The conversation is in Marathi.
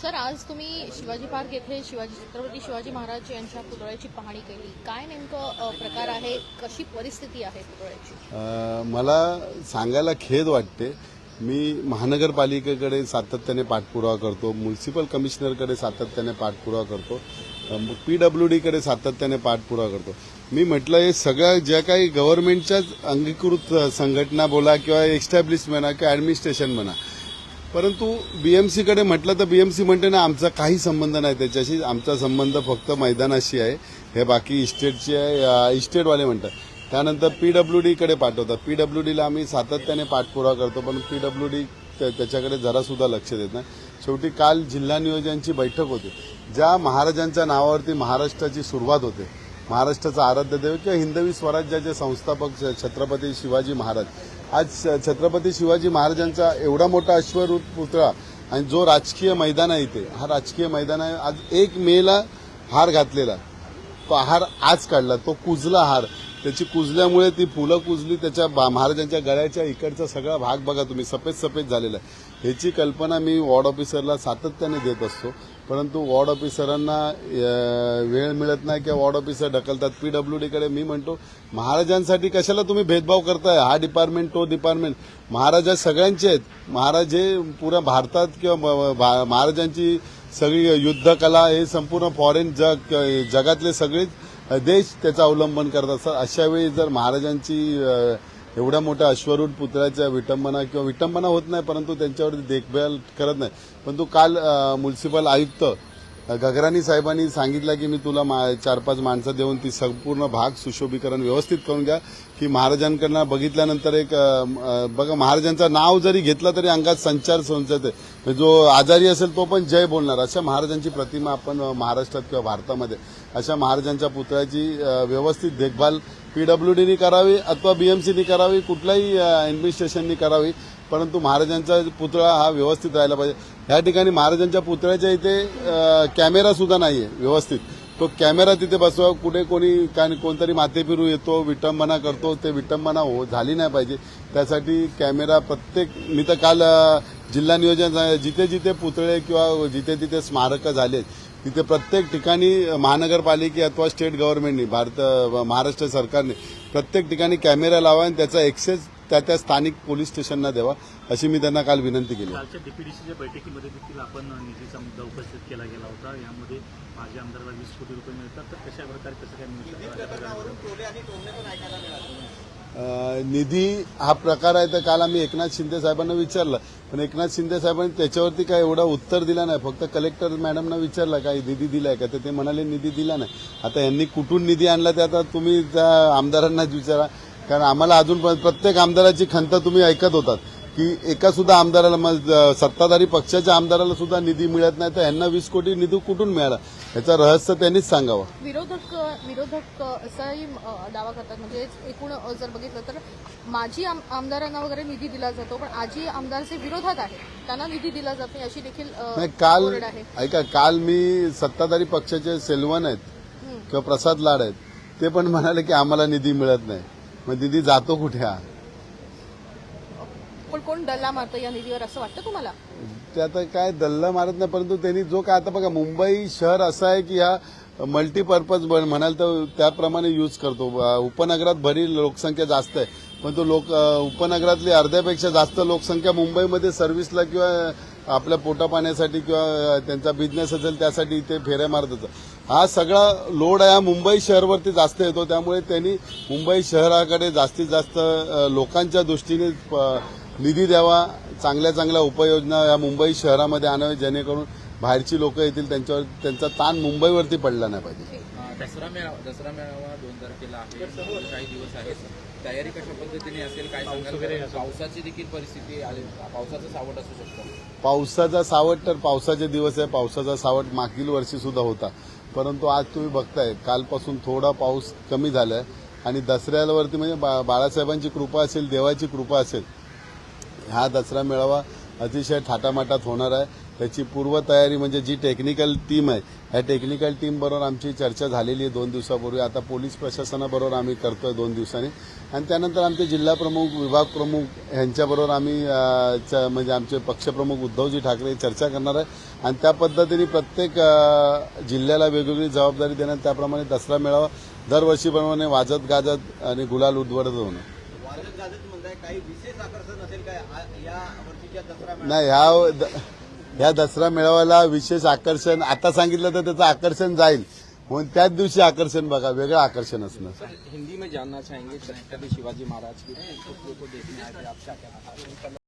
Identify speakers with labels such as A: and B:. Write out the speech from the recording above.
A: सर, आज तुम्ही शिवाजी पार्क येथे छत्रपती शिवाजी महाराज यांच्या पुतळ्याची पाहणी केली. काय नेमकं प्रकार आहे, कशी परिस्थिती आहे पुतळ्याची?
B: मला सांगायला खेद वाटते. मी महानगरपालिकेकडे सातत्याने पाठपुरावा करतो, म्युन्सिपल कमिशनरकडे सातत्याने पाठपुरावा करतो, PWDकडे सातत्याने पाठपुरावा करतो. मी म्हटलं हे सगळ्या ज्या काही गव्हर्नमेंटच्याच अंगीकृत संघटना बोला किंवा एस्टॅब्लिश म्हणा किंवा ॲडमिनिस्ट्रेशन म्हणा, परंतु BMCकडे म्हटलं तर BMC म्हणते ना आमचा काही संबंध नाही त्याच्याशी, आमचा संबंध फक्त मैदानाशी आहे, हे बाकी इस्टेटची आहे, इस्टेटवाले म्हणतात. त्यानंतर PWDकडे पाठवतात. PWDला आम्ही सातत्याने पाठपुरावा करतो, पण PWD त्याच्याकडे जरासुद्धा लक्ष देत नाही. शेवटी काल जिल्हा नियोजनाची बैठक होती. ज्या महाराजांच्या नावावरती महाराष्ट्राची सुरुवात होते, महाराष्ट्राचा आराध्य दैवत किंवा हिंदवी स्वराज्याचे संस्थापक छत्रपती शिवाजी महाराज, आज छत्रपती शिवाजी महाराजांचा एवढा मोठा अश्वरूढ पुतळा आणि जो राजकीय मैदान आहे इथे, हा राजकीय मैदान आहे. आज 1 मेला हार घातलेला, तो हार आज काढला, तो कुजला हार, त्याची कुजल्यामुळे ती फुलं कुजली, त्याच्या महाराजांच्या गळ्याच्या इकडचा सगळा भाग बघा तुम्ही सफेद सफेद झालेला आहे. ह्याची कल्पना मी वॉर्ड ऑफिसरला सातत्याने देत असतो, परंतु वॉर्ड ऑफिसरांना वेळ मिळत नाही किंवा वॉर्ड ऑफिसर ढकलतात. PWDकडे मी म्हणतो महाराजांसाठी कशाला तुम्ही भेदभाव करताय? हा डिपार्टमेंट तो डिपार्टमेंट, महाराजा सगळ्यांचे आहेत. महाराज हे पुऱ्या भारतात किंवा महाराजांची सगळी युद्धकला हे संपूर्ण फॉरेन जगातले सगळे देश त्याचं अवलंबन करत असतात. अशा वेळी जर महाराजांची एवढ्या मोठ्या अश्वरूढ पुतळ्याच्या विटंबना होत नाही, परंतु त्यांच्यावरती देखभाल करत नाही. परंतु काल म्युन्सिपल आयुक्त गगराणी साहेबांनी सांगितलं की मी तुला 4-5 माणसं देऊन ती संपूर्ण भाग सुशोभीकरण व्यवस्थित करून घ्या, की महाराजांकडनं बघितल्यानंतर एक बघा महाराजांचं नाव जरी घेतलं तरी अंगात संचार संचते. जो आजारी असेल तो पण जय बोलणार. अशा महाराजांची प्रतिमा आपण महाराष्ट्रात किंवा भारतामध्ये अशा महाराजांच्या पुतळ्याची व्यवस्थित देखभाल PWDनी करावी अथवा BMCनी करावी, कुठल्याही ॲडमिनिस्ट्रेशननी करावी, परंतु महाराजांचा पुतळा हा व्यवस्थित राहायला पाहिजे. ह्या ठिकाणी महाराजांच्या पुतळ्याच्या इथे कॅमेरा सुद्धा नाहीये व्यवस्थित. तो कॅमेरा तिथे बसवा. कुठे कोणतरी माथेफिरू येतो, विटंबना करतो, ते विटंबना झाली नाही पाहिजे. त्यासाठी कॅमेरा प्रत्येक, मी तर काल जिल्हा नियोजन जिथे जिथे पुतळे किंवा जिथे जिथे स्मारकं झालेत तिथे प्रत्येक ठिकाणी महानगरपालिके अथवा स्टेट गव्हर्नमेंटनी महाराष्ट्र सरकारने प्रत्येक ठिकाणी कॅमेरा लावा आणि त्याचा एक्सेस त्या स्थानिक पोलीस स्टेशनना द्यावा, अशी मी त्यांना काल विनंती केली.
C: कालच्या DPDCच्या बैठकीमध्ये देखील आपण निधीचा मुद्दा उपस्थित केला गेला होता. यामध्ये माझ्या आमदाराला 20 कोटी रुपये मिळतात, तर कशा प्रकारे कसं काय मिळू शकतं?
B: निधी हा प्रकार आहे तर काल आम्ही एकनाथ शिंदे साहेबांना विचारलं, पण एकनाथ शिंदे साहेबांनी त्याच्यावरती काय एवढा उत्तर दिला नाही. फक्त कलेक्टर मॅडमना विचारलं काय निधी दिलाय का, तर ते म्हणाले निधी दिला नाही. आता यांनी कुठून निधी आणला ते आता तुम्ही त्या आमदारांनाच विचारा, कारण आम्हाला अजून प्रत्येक आमदाराची खंत तुम्ही ऐकत होतात की एका सुद्धा आमदाराला, सत्ताधारी पक्षाच्या आमदाराला सुद्धा निधी मिळत नाही, तर यांना 20 कोटी निधी कुठून मिळाला याचं रहस्य त्यांनीच सांगावं.
A: विरोधक असाही दावा करतात, म्हणजे एकूण जर बघितलं तर माजी आमदारांना वगैरे निधी दिला जातो, पण आजी आमदारचे विरोधात आहे, त्यांना निधी दिला जात नाही अशी देखील
B: काल ऐका, काल मी सत्ताधारी पक्षाचे सेल्वन आहेत किंवा प्रसाद लाड आहेत, ते पण म्हणाले की आम्हाला निधी मिळत नाही. मग निधी जातो कुठे? हा
A: पण कोण दल्ला मारतं या निधीवर असं वाटतं तुम्हाला?
B: ते आता काय दल्ला मारत नाही, परंतु त्यांनी जो काय, आता बघा मुंबई शहर असं आहे की हा मल्टीपर्पज म्हणाल तर त्याप्रमाणे यूज करतो. उपनगरात भरी लोकसंख्या जास्त आहे, पण तो उपनगरातली अर्ध्यापेक्षा जास्त लोकसंख्या मुंबईमध्ये सर्व्हिसला किंवा आपल्या पोटापाण्यासाठी किंवा त्यांचा बिझनेस असेल त्यासाठी इथे फेऱ्या मारत होतं. हा सगळा लोड आहे मुंबई शहरवरती जास्त येतो, त्यामुळे त्यांनी मुंबई शहराकडे जास्तीत जास्त लोकांच्या दृष्टीने निधी द्यावा, चांगल्या चांगल्या उपाययोजना या मुंबई शहरामध्ये आणाव्या, जेणेकरून बाहेरची लोक येतील, त्यांचा ताण मुंबईवरती पडला नाही पाहिजे.
D: दसरा मेळावा 2 तारखेला आहे, काही दिवस आहेत, तयारी कशा पद्धतीने असेल काय सांगाल? पावसाची देखील परिस्थिती आली, पावसाचं सावट असू शकतं.
B: पावसाचा सावट तर पावसाचे दिवस आहे, पावसाचा सावट मागील वर्षी सुद्धा होता, परंतु आज तुम्ही बघताय कालपासून थोडा पाऊस कमी झालाय आणि दसऱ्यावरती म्हणजे बाळासाहेबांची कृपा असेल, देवाची कृपा असेल, हा दसरा मेळावा अतिशय थाटामाटात होणार आहे. त्याची पूर्वतयारी म्हणजे जी टेक्निकल टीम आहे, ह्या टेक्निकल टीमबरोबर आमची चर्चा झालेली आहे 2 दिवसापूर्वी. आता पोलीस प्रशासनाबरोबर आम्ही करतोय 2 दिवसांनी, आणि त्यानंतर आमचे जिल्हा प्रमुख, विभाग प्रमुख यांच्याबरोबर आम्ही म्हणजे आमचे पक्षप्रमुख उद्धवजी ठाकरे चर्चा करणार आहे. आणि त्या पद्धतीने प्रत्येक जिल्ह्याला वेगवेगळी जबाबदारी देण्यात, त्याप्रमाणे दसरा मेळावा दरवर्षीप्रमाणे वाजत गाजत आणि गुलाल उधळत होणं.
E: काही विशेष आकर्षण असेल काय या वर्षीच्या दसरा
B: नाही, ह्या दसरा मेळाव्याला विशेष आकर्षण आता सांगितलं तर त्याचं आकर्षण जाईल, म्हणून त्याच दिवशी आकर्षण बघा, वेगळं आकर्षण असणार.
F: हिंदी में जानना चाहेंगे छत्रपति शिवाजी महाराज की को देखने आए थे, आप क्या कहना चाहते हैं?